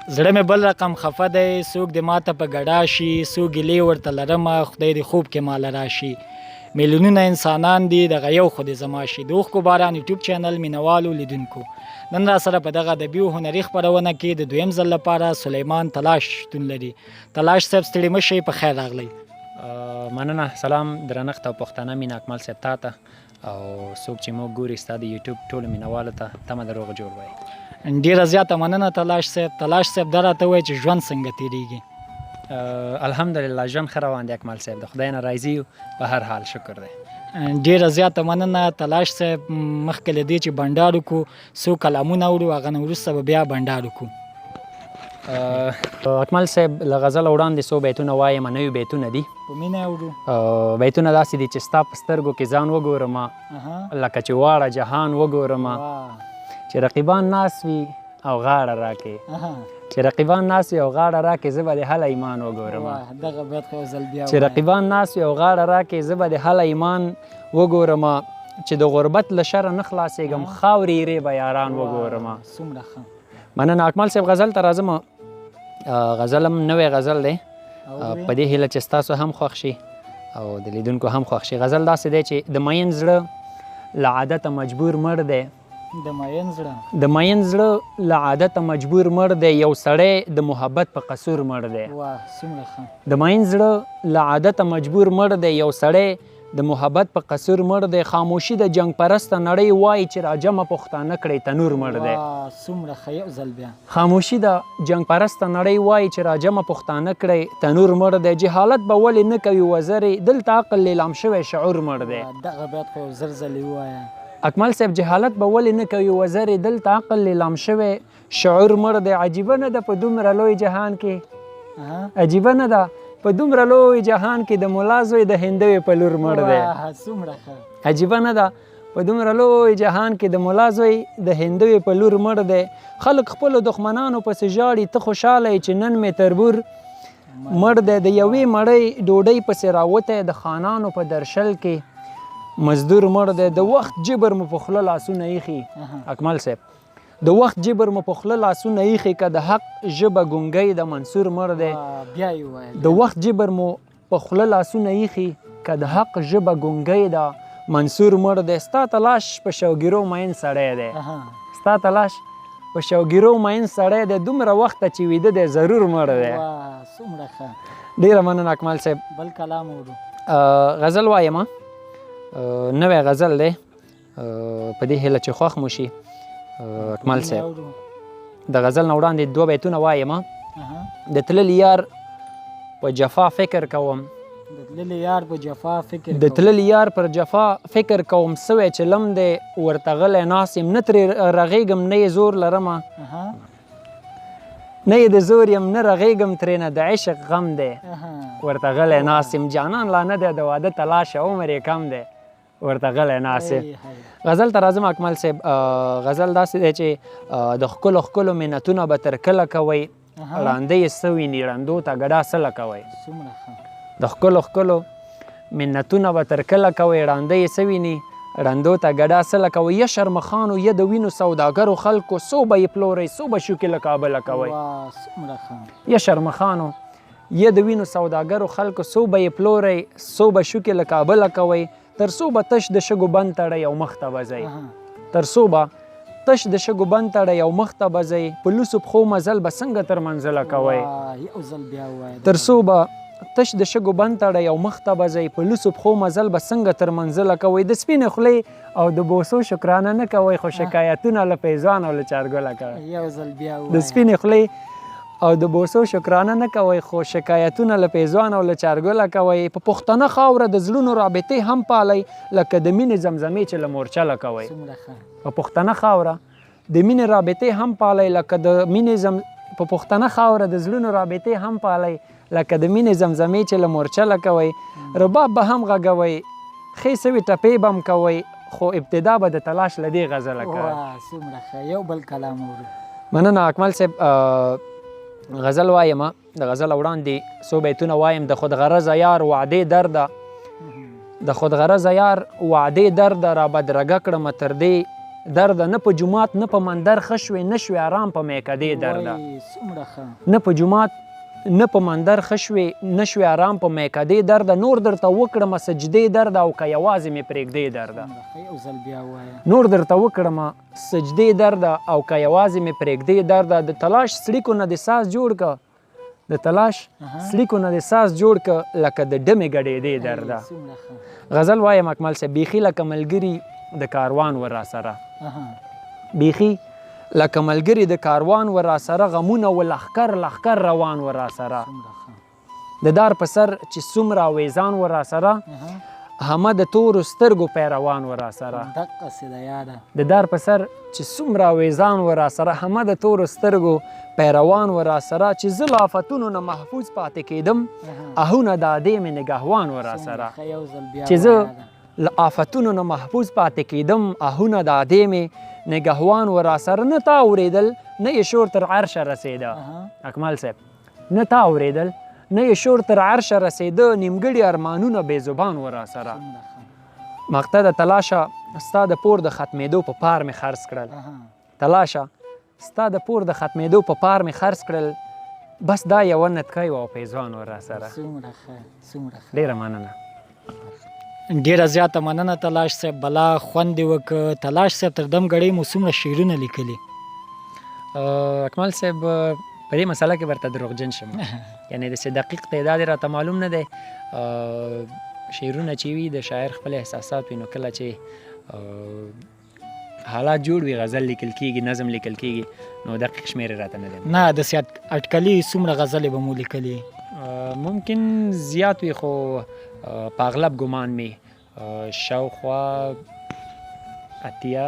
زړه مې بل رقم خفه دی، څوک د ماته په ګډا شي، څو ګیلې ورته لرمه خدای دې خوب کې ماله راشي. میلیونونه انسانان دي دغه یو خو دې زما شي. د اوښکو باران یوټیوب چینل مینوالو لیدونکو، نن را سره په دغه ادبي او هنري خپرونه کې د دویم ځل لپاره سلیمان تلاش شتون لري. تلاش صاحب ستړي مه شئ، په خیر راغلی. مننه. سلام درنښت او پښتانه مینه اکمل صاحب تا ته او څوک چې موږ ګوري ستا د یوټیوب ټولو مینوالو ته تمه د روغ جوړ وایي. ډېره زیاته مننه تلاش صاحب. تلاش صاحب دا راته وایي چې ژوند څنګه تېرېږي؟ الحمدلله ژوند ښه روان دی اکمل صاحب، د خدای نه راضي یو، په هر حال شکر دی. ډېره زیاته مننه تلاش صاحب. مخکې له دې چې بنډار وکړو څو کلامونه اورو، هغه نه وروسته به بیا بنډار وکړو. اکمل صاحب له غزل وړاندې څو بیتونه وایم، نوي بیتونه دي، په مینه اورو. بیتونه داسې دي چې ستا په سترګو کې ځان وګورم، لکه چې واړه جهان وګورم، چې رقیبان ناست وي او غاړه راکې، چې رقیبان ناست وي او غاړه راکې، زه به د هله ایمان وګورم، دغه بیت خو ځل بیا چې رقیبان ناست وي او غاړه راکې، زه به د هله ایمان وګورم، چې د غربت له شره نه خلاصېږم، خاورې یې به یاران وګورم. څومره ښه. مننه اکمل صاحب. غزل ته راځم. غزل هم نوی غزل دی، په دې هیله چې ستاسو هم خوښ شي او د لیدونکو هم خوښ شي. غزل داسې دی چې د مین زړه له عادته مجبور مړ دی، د مین زړه له عادته مجبور مړ دی، یو سړی د محبت په قصور مړ دی. څومره ښه. د مین زړه له عادته مجبور مړ دی، یو سړی د محبت په قصور مړ دی، خاموشي د جنگ پرسته نړۍ وایي چې راجمه پښتانه کړی تنور مړ دی. څومره ښه. یو ځل بیا. خاموشي د جنگ پرسته نړۍ وایي چې راجمه پښتانه کړی تنور مړ دی، جهالت به ولې نه کوي وزرې، دلته عقل لیلام شوی شعور مړ دی. دغه بیت خو زر ځلې ووایه اکمل صاحب. جهالت به ولې نه کوي وزرې، دلته عقل لیلام شوی شعور مړ دی. عجیبه نه ده په دومره لوی جهان کې، عجیبه نه ده په دومره لوی جهان کې، د ملا زوی د هندوې په لور مړ دی. څومره ښه. عجیبه نه ده په دومره لوی جهان کې، د ملا زوی د هندوې په لور مړ دی. خلک خپلو دښمنانو پسې ژاړي، ته خوشحاله یې چې نن مې تربور مړ دی. د یوې مړۍ ډوډۍ پسې راوتی د خانانو په درشل کې مزدور مړ دی. د وخت جبر مو په خوله لاسونه ایښي اکمل صاحب، د وخت جبر مو په خوله لاسونه ایښي، که د حق ژبه ګونګۍ د منصور مړ دی. د وخت جبر مو په خوله لاسونه ایښي، که د حق ژبه ګونګۍ د منصور مړ دی. ستا تلاش په شوګیرو مین سړی دی، ستا تلاش په شوګیرو مین سړی دی، دومره وخته چې ویده دی ضرور مړ دی. څومره ښه. ډېره مننه اکمل صاحب. بل کلام اورو. غزل وایم، نوی غزل دی، په دې هیله چې خوښ مو شي اکمل صاحب. د غزل نه وړاندې دوه بیتونه وایم. د تللي یار په جفا فکر کوم، د تللي یار پر جفا فکر کوم، سوی چې لم دی ورته غلی ناست یم، نه ترې رغېږم نه یې زور لرمه، نه یې د زور یم نه رغېږم ترېنه، د عشق غم دی ورته غلی ناست یم، جانان لا نه دی د واده تلاشه، عمر یې کم دی ورته غلی ناست یم. غزل ته راځم اکمل صاحب. غزل داسې دی چې د ښکلو ښکلو منتونه به تر کله کوئ، ړانده یې څه ویني ړندو ته ګډا سله کوئ. د ښکلو ښکلو منتونه به تر کله کوئ، ړانده یې څه ویني ړندو ته ګډا سله کوئ. یا شرمخانو یا د وینو سوداګرو خلکو، څو به یې پلورئ څو به شوکې له کابله کوئ. یا شرمخانو یا د وینو سوداګرو خلکو، څو به یې پلورئ څو به شوکې له کابله کوئ. تر څو به تش د شګو بند تړئ او مخ ته به ځئ، تر څو به تش د شګو بند تړئ او مخ ته به ځئ، په لوسو پښو مزل به څنګه تر منزله کوئ. تر څو به تش د شګو بند تړئ او مخ ته به ځئ، په لوسو پښو مزل به څنګه تر منزله کوئ. د سپینې خولې او د بوسو شکرانه نه کوئ، خو شکایتونه له پیزوان او له چارګله کوئ. د سپینې خولې او د بوسو شکرانه نه کوئ، خو شکایتونه له پیزوان او له چارګله کوئ. په پښتنه خاوره د زړونو رابطې هم پالئ، لکه د مینې زمزمې چې له مورچله کوئ. په پښتنه خاوره د مینې رابطې هم پالئ، لکه د مینې په پښتنه خاوره د زړونو رابطې هم پالئ، لکه د مینې زمزمې چې له مورچله کوئ. رباب به هم غږوئ، ښې سوي ټپې به هم کوئ، خو ابتدا به د تلاش له دې غزله کوئ. یو بل کلام اورو. مننه اکمل صاحب. غزل وایم، د غزل وړاندې څو بیتونه وایم. د خودغرضه یار وعدې درده، د خودغرضه یار وعدې درده، را بدرګه کړمه تر دې درد نه په جومات نه په مندر ښه شوې نه شوې آرام په میکدې درده وای څومره ښه. نه په جومات نه په مندر ښه شوې نه شوې آرام په میکدې درده نور درته وکړمه سجدې درده او که یوازې مې پرېږدې درده څومره ښه. یو ځل بیا ووایه. نور درته وکړمه سجدې درده او که یوازې مې پرېږدې درده د تلاش سړیکو نه دې ساز جوړ که د تلاش سړیکو نه دې ساز جوړ که لکه د ډمې ګډېدې درده. څومره ښه. غزل وایم اکمل صاحب بیخي لکه ملګري د کاروان ور راسره بیخي لکه ملګري د کاروان ور راسره غمونه و لښکر لښکر روان ور راسره د دار په سر چې څومره اویزان ور راسره همه د تورو سترګو پیروان ور راسره دقسې ده یاده. د دار په سر چې څومره اویزان ور راسره همه د تورو سترګو پیروان ور راسره چې زه له آفتونو نه محفوظ پاتې کېدم اهونه د ادې مې نګهوان ور راسره ښه. یو ځل بیا چې زه له آفتونو نه محفوظ پاتې کېدم اهونه د ادې مې نګهوان ور راسره نه تا اورېدل نه یې شور تر عرشه رسېده اکمل صاحب نه تا اورېدل نه یې شور تر عرشه رسېده نیمګړي ارمانونه بې زبان ور راسره مقطع د تلاشه ستا د پور د ختمېدو په پار مې خرڅ کړل تلاشه ستا د پور د ختمېدو په پار مې خرڅ کړل بس دا یوه نتکۍ وه او پیزوان ور راسره. څومره ښه څومره ښه. ډېره مننه. ډیره زیاته مننه تلاش صاحب. بلا خوند دې وکړ. تلاش صاحب تر دم ګړۍ مو څومره شعرونه لیکلي؟ اکمل صاحب په دې مسله کې ورته دروغجن شم یعنی داسې دقیق تعداد یې راته معلوم نه دی. شعرونه چې وي د شاعر خپل احساسات وي نو کله چې حالات جوړ وي غزل لیکل کېږي نظم لیکل کېږي نو دقیق شمېر یې راته نه دی. نه داسې اټکلي څومره غزلې به مو لیکلي؟ ممکن زیات وي خو په اغلب ګمان مې شاوخوا اتیا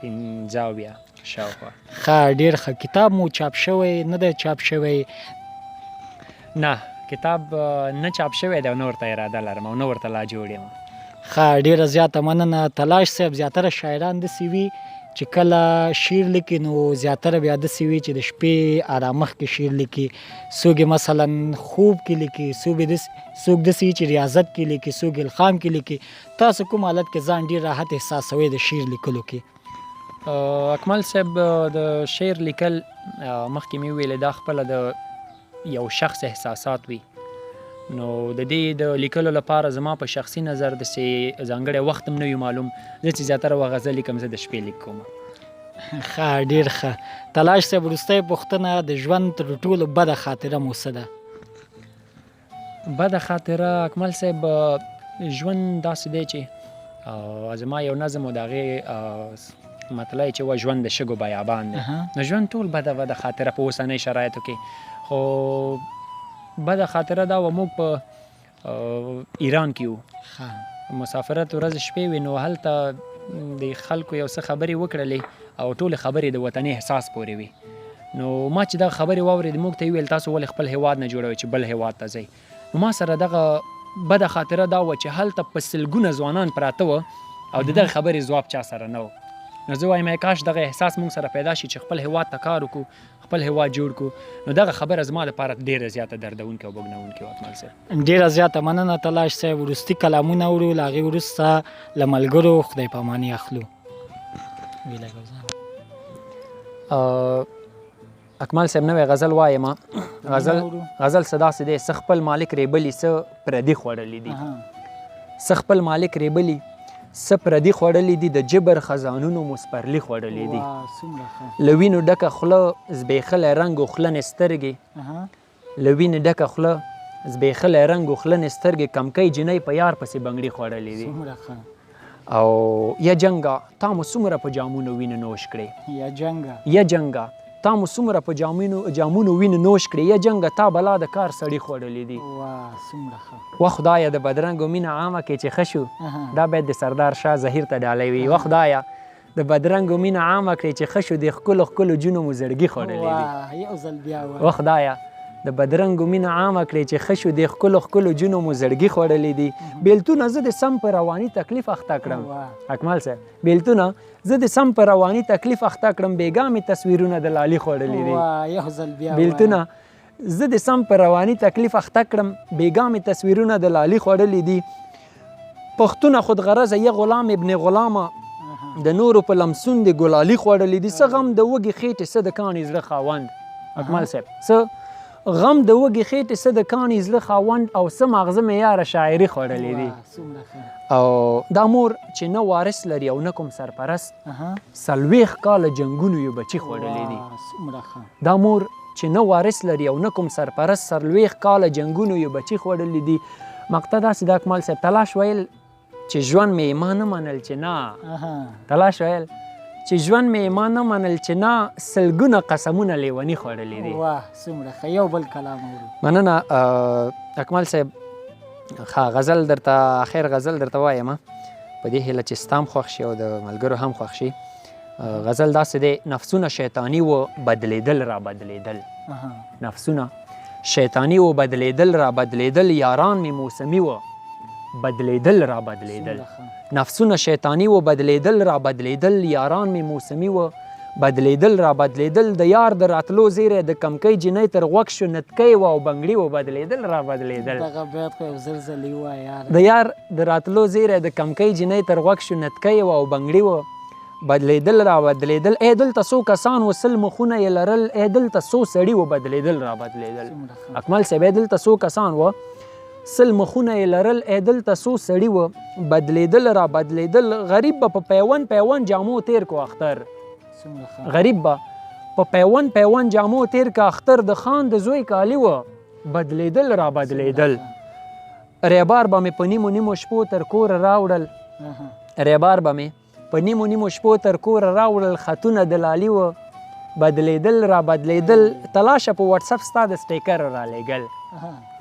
پنځه اویا شاوخوا. ښه ډېر ښه. کتاب مو چاپ شوی نه دی چاپ شوی؟ نه کتاب نه چاپ شوی دی او نه ورته اراده لرم او نه ورته لا جوړ یم. ښه ډېره زیاته مننه. تلاش صاحب زیاتره شاعران داسې وي چې کله شعر لیکي نو زیاتره بیا داسې وي چې د شپې آرامښت کې شعر لیکي. څوک یې مثلا خوب کې لیکي څوک داسې وي چې ریاضت کې لیکي څوک الخام کې لیکي. تاسو کوم حالت کې ځان ډېر راحت احساسوئ د شعر لیکلو کې؟ اکمل صاحب د شعر لیکل مخکې مې وویلې دا خپله د یو شخص احساسات وي نو د دې د لیکلو لپاره زما په شخصي نظر داسې ځانګړی وخت هم نه وي معلوم. زه چې زیاتره وخت غزل لیکم زه د شپې لیک کوم. ښه ډېر ښه. تلاش صاحب وروستۍ پوښتنه د ژوند تر ټولو بده خاطره مو څه ده؟ بده خاطره اکمل صاحب ژوند داسې دی چې زما یو نظم و د هغې مطلع چې وه ژوند د شګو بیابان دی نو ژوند ټول بده خاطره په اوسنۍ شرایطو کې. خو بده خاطره دا و موږ په ایران کې وو مسافرت ورځ شپې وې نو هلته د خلکو یو څه خبرې وکړلې او ټولې خبرې د وطني احساس پورې وي نو ما چې دغه خبرې واورېد موږ ته یې ویل تاسو ولې خپل هیواد نه جوړوئ چې بل هیواد ته ځئ. نو ما سره دغه بده خاطره دا وه چې هلته په سلګونه ځوانان پراته وه او د دغه خبرې ځواب چا سره نه و. نو زه وایم کاش دغه احساس موږ سره پیدا شي چې خپل هیواد ته کار وکړو خپل هیواد جوړ کړو. نو دغه خبره زما لپاره ډېره زیاته دردونکې او بوږنونکې وه اکمل صاحب. ډېره زیاته مننه تلاش صاحب. وروستي کلامونه اورو له هغې وروسته له ملګرو خدای پاماني اخلو. اکمل صاحب نوی غزل وایم. غزل څه داسې دی څه خپل مالک ریبلي څه پردي خوړلي دي څه خپل مالک ریبلي څه پردي خوړلي دي د جبر خزانونو مو سپرلي خوړلي دي له وینو ډکه خوله زبېښلی رنګ و خلنې سترګې له وینې ډکه خوله زبېښلی رنګ و خلنې سترګې کمکۍ جنۍ په یار پسې بنګړي خوړلي دي او یا جنګه تا مو څومره په جامونو وینې نوش کړې یا جنګه تا مو څومره په جامونو وینې نوش کړې یا جنګه تا بلا د کار سړي خوړلي دي. و خدایه د بدرنګو مینه عامه کې چې ښه شو دا باید د سردار شاه ظهیر ته ډالۍ وي. و خدایه د بدرنګو مینه عامه کړې چې ښه شو د ښکلو ښکلو جونو مو زړګي خوړلي دي. و خدایه د بدرنګو مینه عامه کړې چې ښه شو د ښکلو ښکلو جونو مو زړګي خوړلي دي. بیلتونه زه د سم په رواني تکلیف اخته کړم اکمل صاحب بیلتونه زه د سم په رواني تکلیف اخته کړم بېګا مې تصویرونه د لالي خوړلي دي. بیلتونه زه د سم په رواني تکلیف اخته کړم بېګا مې تصویرونه د لالي خوړلي دي. پښتونه خود غرضه یه غلام ابن غلامه د نورو په لمسون د ګلالي خوړلې دي څه غم د وږي خېټې څه د کاڼي زړه خاوند اکمل صاحب څه غم د وږي خېټې څه د کاڼي زړه خاوند او څه ماغزه معیاره شاعري خوړلې دي او دا مور چې نه وارث لري او نه کوم سرپرست 40 کاله جنګونو یو بچي خوړلې دي دا مور چې نه وارث لري او نه کوم سرپرست 40 کاله جنګونو یو بچي خوړلې دي مقطع داسې د اکمل صاحب تلاش ویل چې ژوند مې ایمان نه منل چې نه تلاش ویل چې ژوند مې ایمان نه منل چې نه سلګونه قسمونه لیوني خوړلې دي واه څومره ښه یو بل کلام اورو مننه اکمل صاحب ښه غزل درته اخر غزل درته وایم په دې هیله چې ستا هم خوښ شي او د ملګرو هم خوښ شي غزل داسې دی نفسونه شیطاني و بدلیدل را بدلیدل نفسونه شیطانی و بدلیدل را بدلیدل یاران می موسمی و بدلیدل را بدلیدل نفسونه شیطانی و بدلیدل را بدلیدل یاران می موسمی و بدلیدل را بدلیدل د یار د راتلو زیری د کمکی جنۍ تر غوږ شو نتکی و او بنګړي و بدلیدل را بدلیدل دغه بیت خو یو زلزلې ووایه یار د یار د راتلو زیری د کمکی جنۍ تر غوږ شو نتکی و او بنګړي و بدلیدل را بدلیدل ای دلته څو کسان و سل مخونه یې لرل ای دلته څو سړي و بدلیدل را بدلیدل اکمل صاحب ای دلته څو کسان و سل مخونه یې لرل ای دلته څو سړي و بدلیدل را بدلیدل غریب به په پیوند جامو تیر کو اختر غریب به په پیوند جامو تیر کا اختر د خان د زوی کالی و بدلیدل را بدلیدل ریبار به مې په نیمو شپو تر کوره راوړل ریبار به مې په نیمو شپو تر کوره راوړل خطونه د لالي و بدلیدل را بدلیدل تلاشه په واتس اپ ستا د سټیکر را لېږل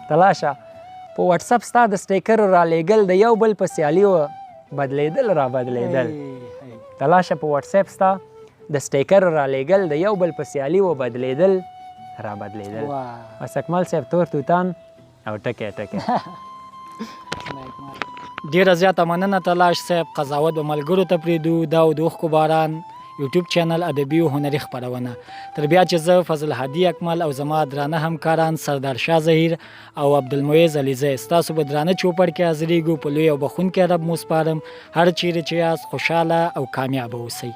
تلاشه په واتس اپ ستا د سټیکر را لېږل د یو بل په سیالي و بدلیدل را بدلیدل تلاشه په واتس اپ ستا د سټیکر را لېږل د یو بل په سیالي و بدلیدل را بدلیدل بس اکمل صاحب تور توتان او ټکی ټکی ډیره زیاته مننه تلاش صاحب قضاوت به ملګرو ته پرېږدو دا و د اوښکو باران یوټیوب چینل ادبي او هنري خپرونه تر بیا چې زه فضل هادي اکمل او زما درانه همکاران سردار شاه ظهیر او عبدالمعیز علیزی ستاسو په درانه چوپړ کې حاضرېږو په لوی او بخونکي رب مو سپارم هر چیرې چې یاست خوشحاله او کامیابه اوسئ